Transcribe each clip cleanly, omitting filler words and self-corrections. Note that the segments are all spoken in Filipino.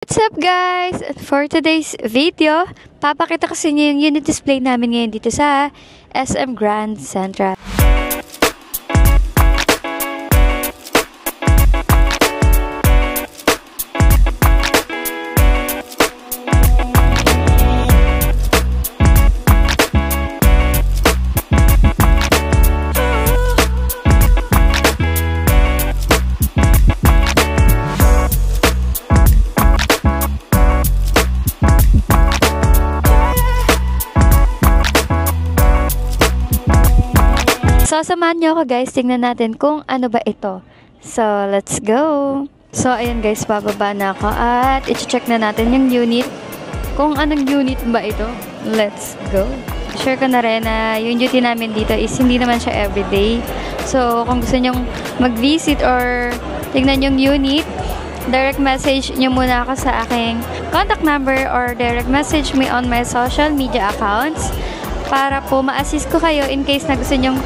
What's up guys? For today's video, papakita ko sa inyo yung unit display namin ngayon dito sa SM Grand Central. So, samahan nyo ako guys. Tingnan natin kung ano ba ito. So, let's go! So, ayan guys, bababa na ako at i-check na natin yung unit. Kung anong unit ba ito. Let's go! Share ko na rin na yung duty namin dito is hindi naman siya everyday. So, kung gusto nyong mag-visit or tingnan yung unit, direct message nyo muna ako sa aking contact number or direct message me on my social media accounts para po ma-assist ko kayo in case na gusto nyong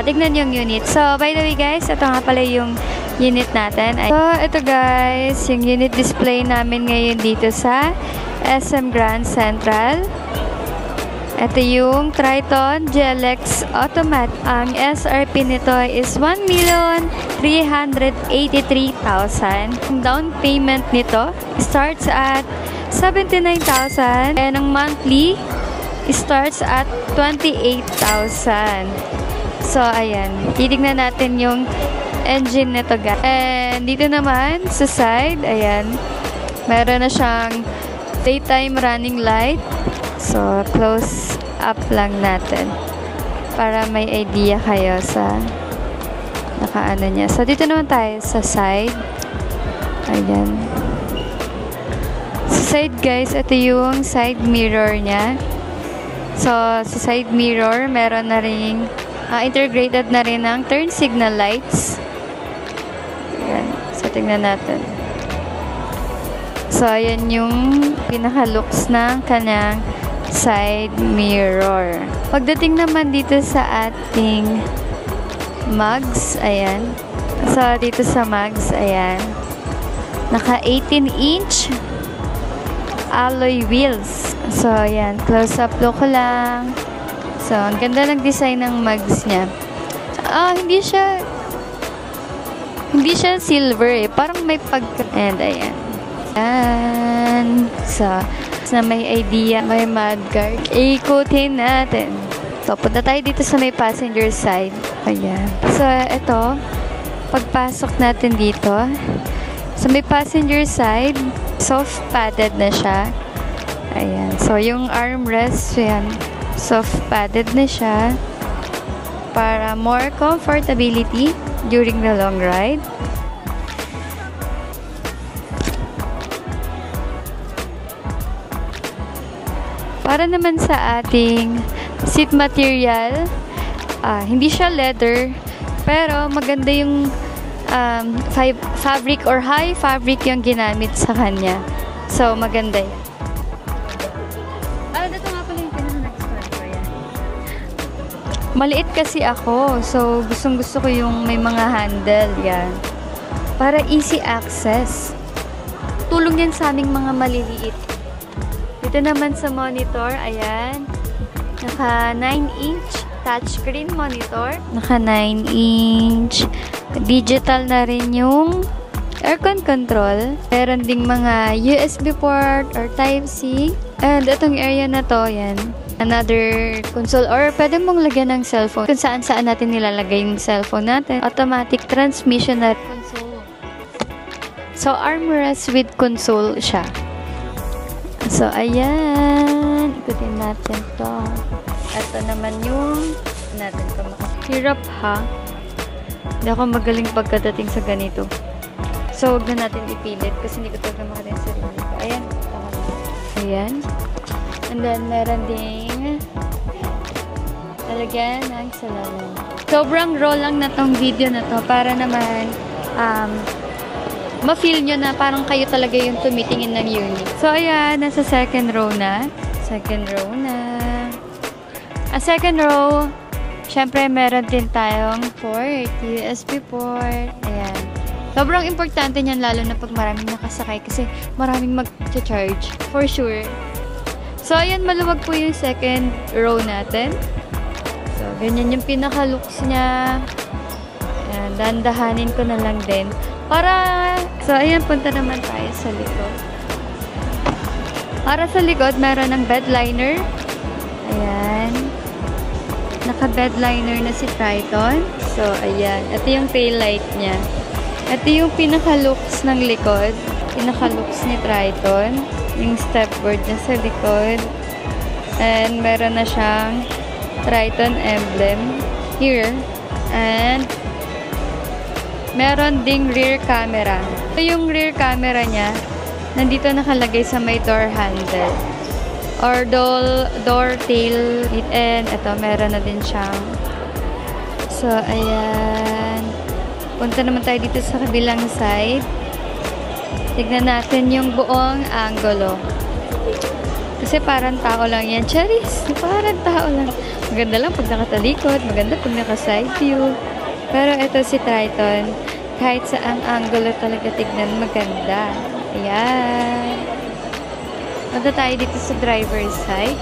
tignan yung unit. So, by the way guys, ito nga pala yung unit natin. So, ito guys, yung unit display namin ngayon dito sa SM Grand Central. Ito yung Triton GLX Automat. Ang SRP nito is 1,383,000. Ang down payment nito starts at 79,000 and ang monthly starts at 28,000. So, ayan. Titignan natin yung engine nito, guys. And dito naman, sa side, ayan. Meron na siyang daytime running light. So, close up lang natin. Para may idea kayo sa nakaano niya. So, dito naman tayo sa side. Ayan. Sa side, guys, ito yung side mirror niya. So, sa side mirror, meron na rin integrated na rin ng turn signal lights. Ayan. So, tingnan natin. So, ayan yung pinaka-looks ng kanyang side mirror. Pagdating naman dito sa ating mugs, ayan. So, dito sa mugs, ayan. Naka 18-inch alloy wheels. So, ayan. Close-up look ko lang. So, ang ganda ng design ng mugs niya. Hindi siya silver eh. Parang may pagka... And, ayan. Ayan. So, na may idea, may mudguard. Ikutin natin. So, punta tayo dito sa may passenger side. Ayan. So, ito. Pagpasok natin dito. Sa may passenger side, soft padded na siya. Ayan. So, yung armrest, ayan. Soft padded na siya para more comfortability during the long ride. Para naman sa ating seat material, hindi siya leather, pero maganda yung fabric or high fabric yung ginamit sa kanya. So, maganda yan. Maliit kasi ako. So, gustong-gusto ko yung may mga handle. Yan. Para easy access. Tulong yan sa aming mga maliliit. Dito naman sa monitor, ayan. Naka 9-inch touchscreen monitor. Naka 9-inch. Digital na rin yung aircon control. Meron ding mga USB port or Type-C. And itong area na to, yan. Another console or pwede mong lagyan ng cellphone kung saan natin nilalagay yung cellphone natin. Automatic transmission na console. So, armrest with console siya. So, ayan. Ikutin natin to. Ito naman yung natin ito makahirap ha. Hindi ako magaling pagkadating sa ganito. So, huwag na natin ipilit kasi hindi ko talaga makadating sa sarili ko. Ayan. Ayan. And then, meron ding talagyan ng salamin. Sobrang raw lang na tong video na to para naman ma-feel nyo na parang kayo talaga yung tumitingin ng unit. So, ayan. Nasa second row na. Second row na. Second row, syempre meron din tayong port. USB port. Ayan. Sobrang importante niyan lalo na pag maraming nakasakay kasi maraming mag-charge for sure. So, ayan, maluwag po yung second row natin. So, ganyan yung pinaka-looks niya. Ayan, dandahanin ko na lang din. So, ayan, punta naman tayo sa likod. Para sa likod, meron ng bed liner. Ayan. Naka-bedliner na si Triton. So, ayan. Ito yung tail light niya. Ito yung pinaka-looks ng likod. Pinaka-looks ni Triton. Yung stepboard niya sa likod. And, meron na siyang Triton emblem here. And, meron ding rear camera. Ito yung rear camera niya. Nandito nakalagay sa may door handle. Or door tail. And ito, meron na din siyang. So, ayan. Punta naman tayo dito sa kabilang side. Tignan natin yung buong angulo. Kasi parang tao lang yan. Charis! Parang tao lang. Maganda lang pag nakatalikod. Maganda pag naka-side view. Pero ito si Triton. Kahit sa ang angulo talaga tignan maganda. Ayan. Punta tayo dito sa driver's side.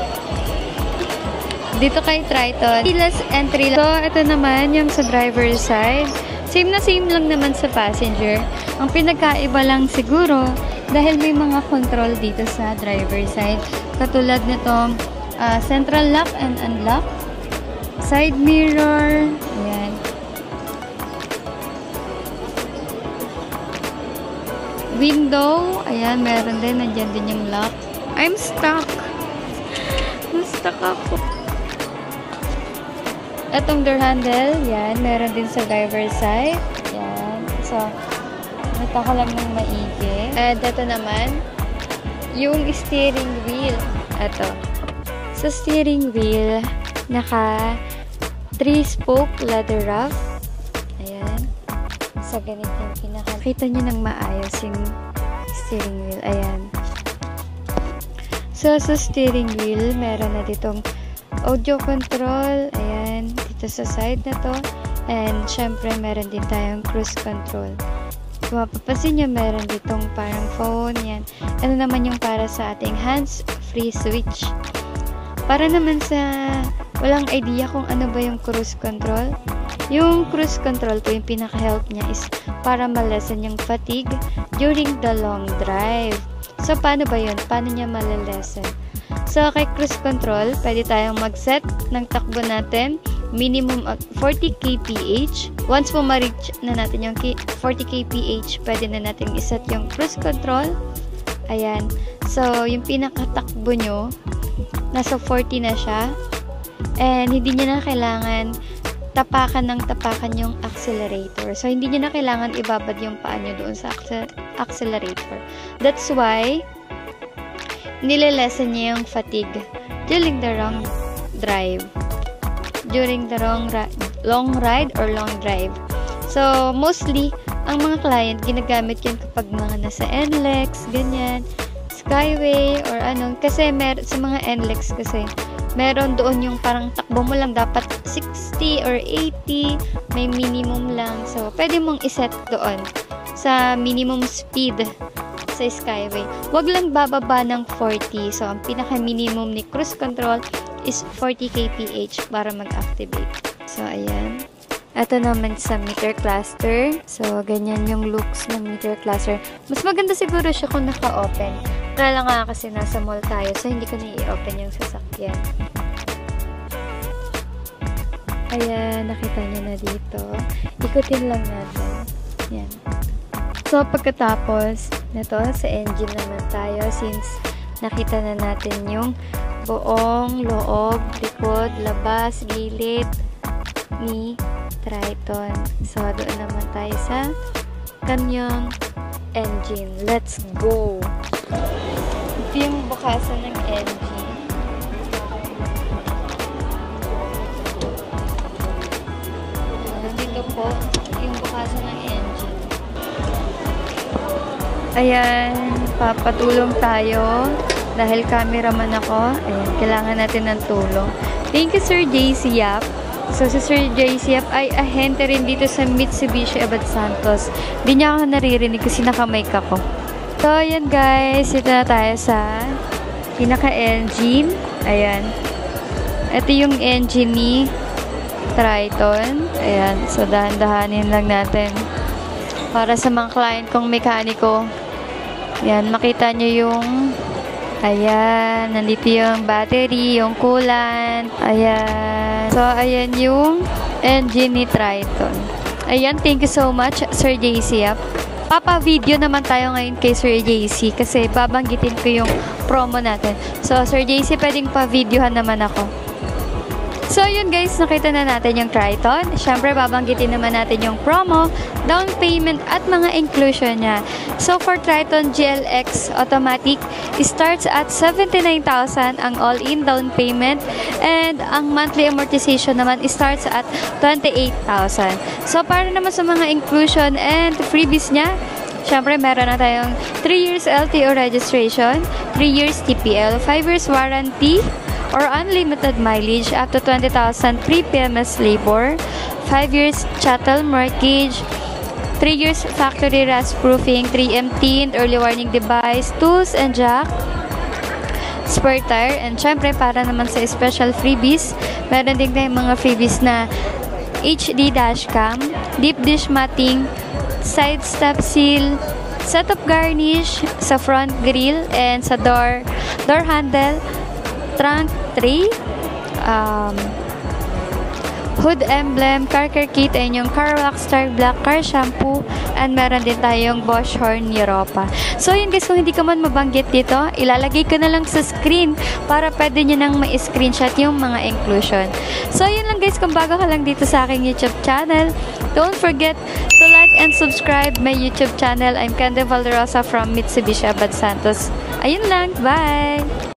Dito kay Triton, keyless entry. So, ito naman yung sa driver's side. Same na same lang naman sa passenger. Ang pinagkaiba lang siguro, dahil may mga control dito sa driver's side. Katulad nitong central lock and unlock. Side mirror. Ayan. Window. Ayan, meron din. Nandyan din yung lock. I'm stuck. Na-stuck ako. Itong door handle, yan, meron din sa driver's side. Yan. So, nita ko lang ng maigi. And ito naman, yung steering wheel. Ito. Sa steering wheel, naka 3-spoke leather wrap. Ayan. So, ganito yung pinaka. Kita nyo ng maayos yung steering wheel. Ayan. So, sa steering wheel, meron na ditong audio control. Ayan, dito sa side na to. And, syempre, meron din tayong cruise control. Kung mapapansin nyo, meron ditong parang phone. Yan. Ano naman yung para sa ating hands-free switch. Para naman sa walang idea kung ano ba yung cruise control. Yung cruise control po, yung pinaka-help niya is para ma-lessen yung fatigue during the long drive. So, paano ba yun? Paano niya malalesen? So, kay cruise control, pwede tayong mag-set ng takbo natin. Minimum of 40 kph. Once po ma-reach na natin yung 40 kph, pwede na natin iset yung cruise control. Ayan. So, yung pinakatakbo nyo, nasa 40 na siya. And, hindi nyo na kailangan tapakan yung accelerator. So, hindi nyo na kailangan ibabad yung paa nyo doon sa accelerator. That's why, nililesen niya yung fatigue during the long drive. During the long ride or long drive. So, mostly, ang mga client, ginagamit yun kapag mga nasa NLEX, ganyan, Skyway, or ano. Kasi, sa mga NLEX kasi, meron doon yung parang takbo mo lang dapat 60 or 80, may minimum lang. So, pwede mong iset doon sa minimum speed sa Skyway. Huwag lang bababa ng 40. So, ang pinaka-minimum ni cruise control is 40 kph para mag-activate. So, ayan. Ito naman sa meter cluster. So, ganyan yung looks ng meter cluster. Mas maganda siguro siya kung naka-open. Kaya lang nga kasi nasa mall tayo, so hindi ko na i-open yung sasakyan. Ayan, nakita nyo na dito. Ikutin lang natin. Yan. So, pagkatapos, nito, sa engine naman tayo, since nakita na natin yung buong loob, likod, labas, gilid ni Triton. So, doon naman tayo sa kanyang engine. Let's go! Ito yung bukasan ng engine. Dito po, yung bukasan ng engine. Ayan, papatulong tayo. Dahil cameraman ako, ayan, kailangan natin ng tulong. Thank you, Sir JC Yap. So, si Sir JCF ay ahente rin dito sa Mitsubishi Abad Santos. Di niya ako naririnig kasi naka-mic ako. So, ayan guys. Ito na tayo sa pinaka-engine. Ayan. Ito yung engine ni Triton. Ayan. So, dahan-dahanin lang natin. Para sa mga client kong mekaniko. Ayan. Makita nyo yung ayan, nandito yung battery, yung coolant. Ayan. So, ayan yung engine ni Triton. Ayan, thank you so much, Sir JC. Papa-video naman tayo ngayon kay Sir JC kasi babanggitin ko yung promo natin. So, Sir JC, pwedeng pa-videohan naman ako. So, yun guys, nakita na natin yung Triton. Siyempre, babanggitin naman natin yung promo, down payment, at mga inclusion niya. So, for Triton GLX Automatic, starts at 79,000 ang all-in down payment, and ang monthly amortization naman starts at 28,000. So, para naman sa mga inclusion and freebies niya, siyempre, meron na tayong 3 years LTO registration, 3 years TPL, 5 years warranty, or unlimited mileage up to 20,000 pre-PMS labor, 5 years chattel mortgage, 3 years factory rust proofing, 3M tint, early warning device, tools and jack, spare tire, and syempre para naman sa special freebies, meron din tayong mga freebies na HD dashcam, deep dish matting, side step seal, set of garnish sa front grille and sa door handle, trunk tray, hood emblem, car care kit, and yung car wax, star black, car shampoo, and meron din tayong Bosch horn Europa. So yun guys, kung hindi ka man mabanggit dito, ilalagay ko na lang sa screen para pwede nyo nang ma-screenshot yung mga inclusion. So yun lang guys, kung bago ka lang dito sa aking YouTube channel, don't forget to like and subscribe my YouTube channel. I'm Candy Valderosa from Mitsubishi Abad Santos. Ayun lang, bye!